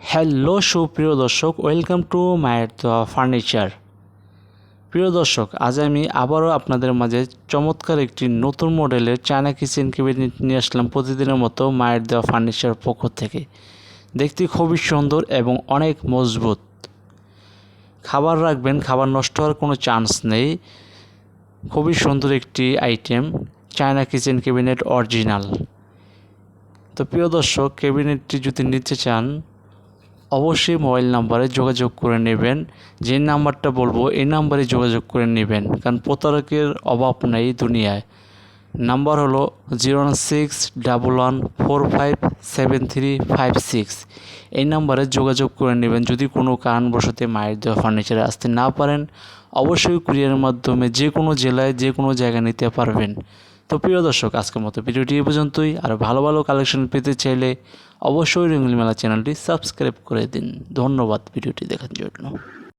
Hello সুপ্রিয় দর্শক, welcome to মায়ের দোয়া ফার্নিচার। প্রিয় দর্শক, আজ আমি আবারও আপনাদের মাঝে চমৎকার একটি নতুন মডেলের চায়না কিচেন ক্যাবিনেট নিয়ে আসলাম প্রতিদিনের মতো মায়ের দেওয়া ফার্নিচার পক্ষ থেকে। দেখতে খুবই সুন্দর এবং অনেক মজবুত। খাবার রাখবেন, খাবার নষ্ট হওয়ার কোনো চান্স নেই। খুবই সুন্দর একটি item, China kitchen cabinet original. তো প্রিয় দর্শক, ক্যাবিনেটটি যদি নিতে চান অবশ্যই মোবাইল নাম্বারে যোগাযোগ করে নেবেন। যে নাম্বারটা বলবো এই নাম্বারে যোগাযোগ করে নেবেন, কারণ প্রতারকের অভাব নেই দুনিয়ায়। নাম্বার হলো 01611457356। এই নাম্বারে যোগাযোগ করে নেবেন। যদি কোনো কারণবশত মায়ের দেওয়া ফার্নিচারে আসতে না পারেন, অবশ্যই কুরিয়ারের মাধ্যমে যে কোনো জেলায় যে কোনো জায়গায় নিতে পারবেন। তো প্রিয় দর্শক, আজকের মতো ভিডিওটি এই পর্যন্তই। আর ভালো ভালো কালেকশন পেতে চাইলে অবশ্যই রঙ্গিল মেলা চ্যানেলটি সাবস্ক্রাইব করে দিন। ধন্যবাদ ভিডিওটি দেখার জন্য।